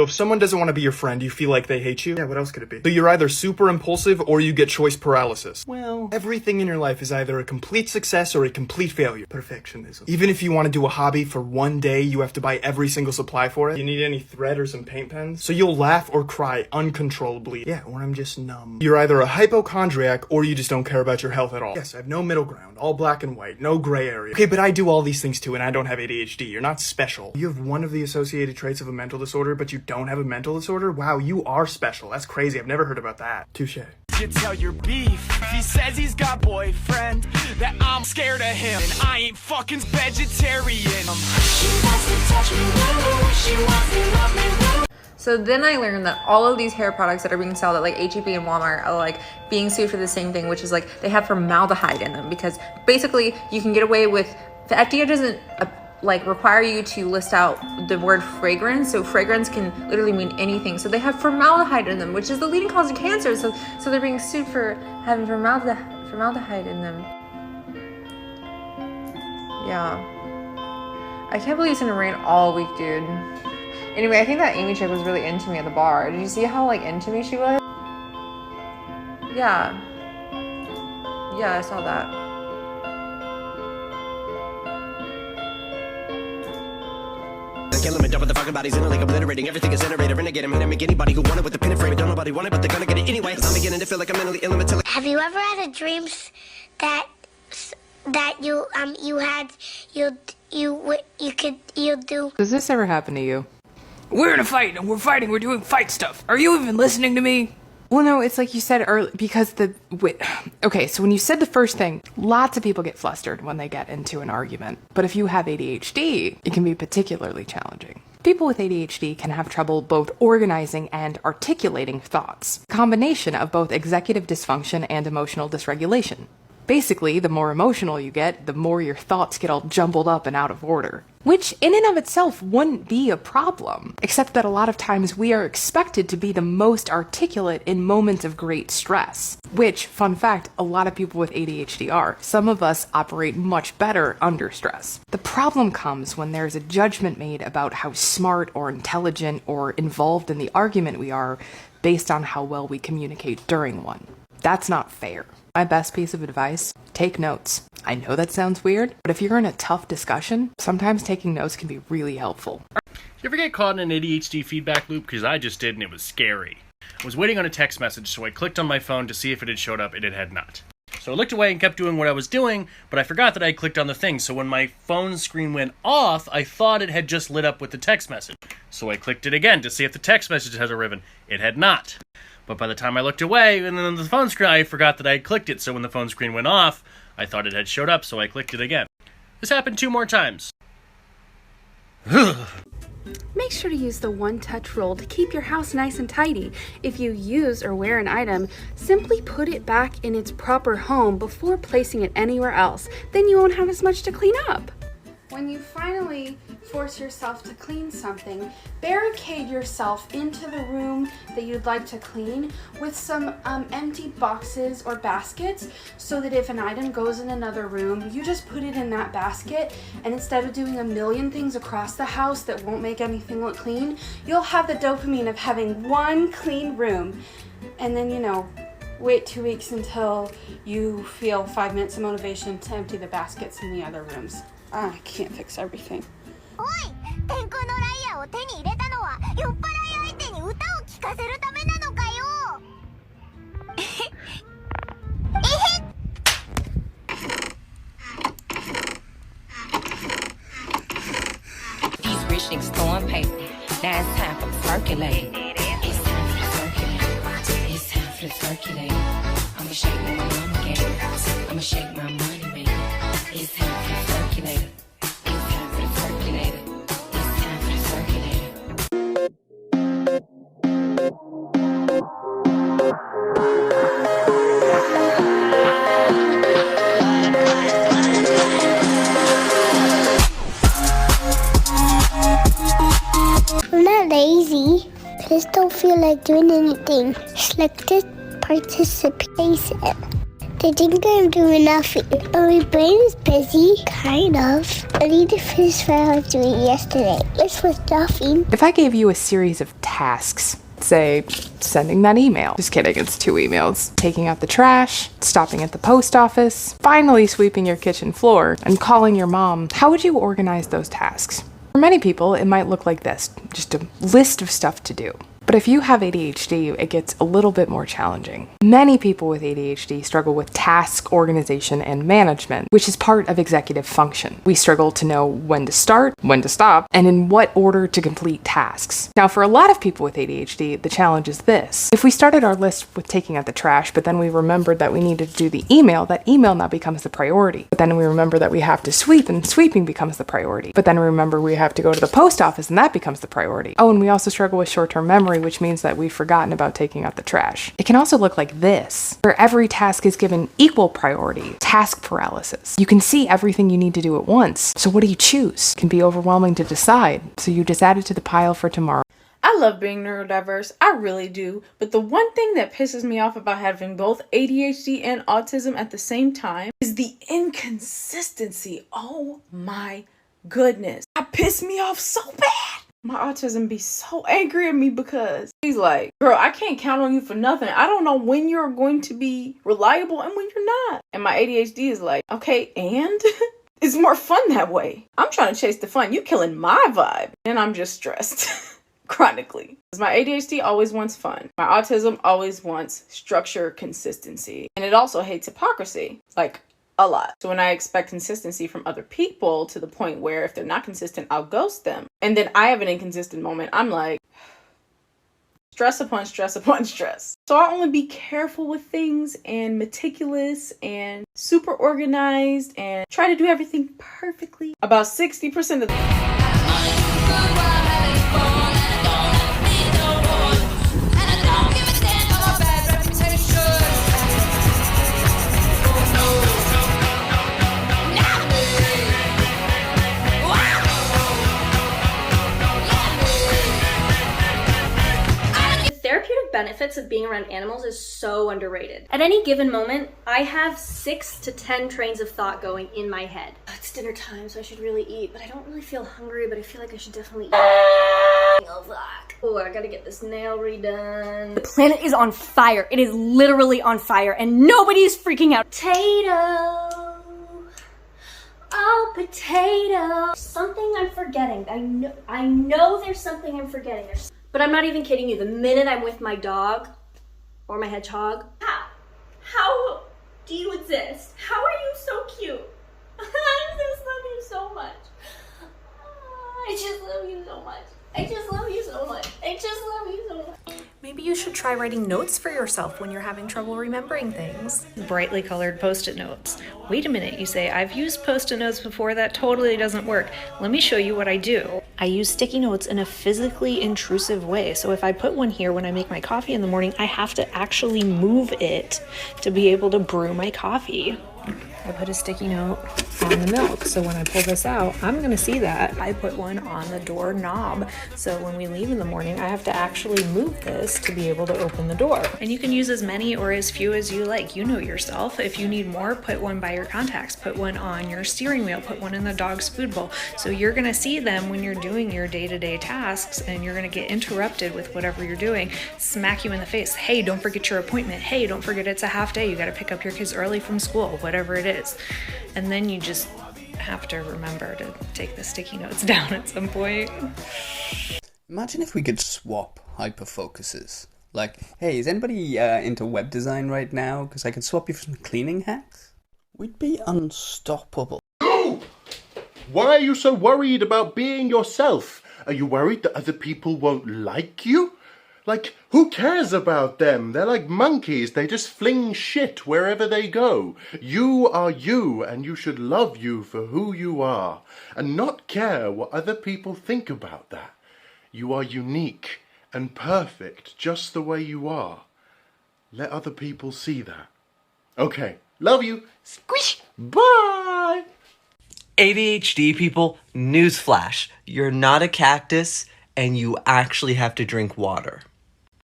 So if someone doesn't want to be your friend, you feel like they hate you? Yeah, what else could it be? So you're either super impulsive or you get choice paralysis. Well, everything in your life is either a complete success or a complete failure. Perfectionism. Even if you want to do a hobby for one day, you have to buy every single supply for it. You need any thread or some paint pens? So you'll laugh or cry uncontrollably. Yeah, or I'm just numb. You're either a hypochondriac or you just don't care about your health at all. Yes, I have no middle ground. All black and white. No gray area. Okay, but I do all these things too and I don't have ADHD. You're not special. You have one of the associated traits of a mental disorder, but you don't have a mental disorder? Wow, you are special. That's crazy. I've never heard about that. Touche. You tell your beef. He says he's got boyfriend, that I'm scared of him, and I ain't fucking vegetarian. She doesn't touch me, she wants me, love me. So then I learned that all of these hair products that are being sold at like H-E-B and Walmart are like being sued for the same thing, which is like they have formaldehyde in them, because basically you can get away with, the FDA doesn't like require you to list out the word fragrance, so fragrance can literally mean anything. So they have formaldehyde in them, which is the leading cause of cancer. So they're being sued for having formaldehyde in them. Yeah, I can't believe it's gonna rain all week, dude. Anyway, I think that Amy chick was really into me at the bar. Did you see how like into me she was? Yeah, I saw that. Kill him and dump the fucking bodies in a lake, obliterating everything is iterated. Renegade him, hit him, anybody who wanted with the pin and frame. Don't nobody want it, but they're gonna get it anyway. I'm beginning to feel like I'm mentally ill until. Have you ever had a dream that you do? Does this ever happen to you? We're in a fight and we're fighting. We're doing fight stuff. Are you even listening to me? Well, no, it's like you said earlier, because okay, so when you said the first thing, lots of people get flustered when they get into an argument. But if you have ADHD, it can be particularly challenging. People with ADHD can have trouble both organizing and articulating thoughts. A combination of both executive dysfunction and emotional dysregulation. Basically, the more emotional you get, the more your thoughts get all jumbled up and out of order. Which, in and of itself, wouldn't be a problem. Except that a lot of times we are expected to be the most articulate in moments of great stress. Which, fun fact, a lot of people with ADHD are. Some of us operate much better under stress. The problem comes when there's a judgment made about how smart or intelligent or involved in the argument we are based on how well we communicate during one. That's not fair. My best piece of advice, take notes. I know that sounds weird, but if you're in a tough discussion, sometimes taking notes can be really helpful. You ever get caught in an ADHD feedback loop? Because I just did, and it was scary. I was waiting on a text message, so I clicked on my phone to see if it had showed up, and it had not. So I looked away and kept doing what I was doing, but I forgot that I had clicked on the thing, so when my phone screen went off, I thought it had just lit up with the text message. So I clicked it again to see if the text message had arrived. It had not. But by the time I looked away, and then on the phone screen, I forgot that I had clicked it, so when the phone screen went off, I thought it had showed up, so I clicked it again. This happened 2 more times. Make sure to use the one-touch rule to keep your house nice and tidy. If you use or wear an item, simply put it back in its proper home before placing it anywhere else. Then you won't have as much to clean up. When you finally force yourself to clean something, barricade yourself into the room that you'd like to clean with some empty boxes or baskets, so that if an item goes in another room, you just put it in that basket, and instead of doing a million things across the house that won't make anything look clean, you'll have the dopamine of having one clean room. And then, wait 2 weeks until you feel 5 minutes of motivation to empty the baskets in the other rooms. I can't fix everything. おい、天空のライアーを手に入れたのは酔っ払い相手に歌を聴かせるためなのかよ。These rich niggas throwing paper. Now it's time for the circulate. It's time for the circulate. It's time for the circulate. I'ma shake what my mama gave me. I'ma shake my money, baby. It's time for the circulator. It's time for the circulator. It's time for the circulator. I'm not lazy. I just don't feel like doing anything. Selected participation. They think I'm doing nothing. But my brain is busy. Kind of. I need to finish what I was doing yesterday, which was nothing. If I gave you a series of tasks, say, sending that email. Just kidding, it's 2 emails. Taking out the trash, stopping at the post office, finally sweeping your kitchen floor, and calling your mom, how would you organize those tasks? For many people, it might look like this, just a list of stuff to do. But if you have ADHD, it gets a little bit more challenging. Many people with ADHD struggle with task organization and management, which is part of executive function. We struggle to know when to start, when to stop, and in what order to complete tasks. Now, for a lot of people with ADHD, the challenge is this. If we started our list with taking out the trash, but then we remembered that we needed to do the email, that email now becomes the priority. But then we remember that we have to sweep, and sweeping becomes the priority. But then we remember we have to go to the post office, and that becomes the priority. Oh, and we also struggle with short-term memory, which means that we've forgotten about taking out the trash. It can also look like this, where every task is given equal priority, task paralysis. You can see everything you need to do at once. So what do you choose? It can be overwhelming to decide, so you just add it to the pile for tomorrow. I love being neurodiverse, I really do, but the one thing that pisses me off about having both ADHD and autism at the same time is the inconsistency. Oh my goodness. That pissed me off so bad. My autism be so angry at me because he's like, girl, I can't count on you for nothing. I don't know when you're going to be reliable and when you're not. And my ADHD is like, okay, and? It's more fun that way. I'm trying to chase the fun. You killing my vibe. And I'm just stressed chronically. Because my ADHD always wants fun. My autism always wants structure, consistency. And it also hates hypocrisy. Like, a lot. So when I expect consistency from other people to the point where if they're not consistent, I'll ghost them. And then I have an inconsistent moment. I'm like, stress upon stress upon stress. So I'll only be careful with things and meticulous and super organized and try to do everything perfectly. About 60% of the therapeutic benefits of being around animals is so underrated. At any given moment, I have 6 to 10 trains of thought going in my head. It's dinner time, so I should really eat, but I don't really feel hungry, but I feel like I should definitely eat. Oh, fuck. Oh, I gotta get this nail redone. The planet is on fire. It is literally on fire, and nobody's freaking out. Potato. Oh, potato. Something I'm forgetting. I know there's something I'm forgetting. But I'm not even kidding you. The minute I'm with my dog or my hedgehog, how do you exist? How are you so cute? I just love you so much. I just love you so much. I just love you so much. I just love you so much. Maybe you should try writing notes for yourself when you're having trouble remembering things. Brightly colored post-it notes. Wait a minute, you say, I've used post-it notes before, that totally doesn't work. Let me show you what I do. I use sticky notes in a physically intrusive way. So if I put one here when I make my coffee in the morning, I have to actually move it to be able to brew my coffee. I put a sticky note on the milk, so when I pull this out, I'm gonna see that. I put one on the door knob, so when we leave in the morning, I have to actually move this to be able to open the door. And you can use as many or as few as you like. You know yourself. If you need more, put one by your contacts, put one on your steering wheel, put one in the dog's food bowl. So you're gonna see them when you're doing your day-to-day tasks, and you're gonna get interrupted with whatever you're doing, smack you in the face. Hey, don't forget your appointment. Hey, don't forget it's a half day. You gotta pick up your kids early from school, whatever it is. And then you just have to remember to take the sticky notes down at some point. Imagine if we could swap hyperfocuses. Like, hey, is anybody into web design right now? Because I could swap you for some cleaning hacks. We'd be unstoppable. No! Why are you so worried about being yourself? Are you worried that other people won't like you? Like, who cares about them? They're like monkeys. They just fling shit wherever they go. You are you, and you should love you for who you are, and not care what other people think about that. You are unique and perfect just the way you are. Let other people see that. Okay, love you. Squish. Bye. ADHD people, newsflash. You're not a cactus, and you actually have to drink water.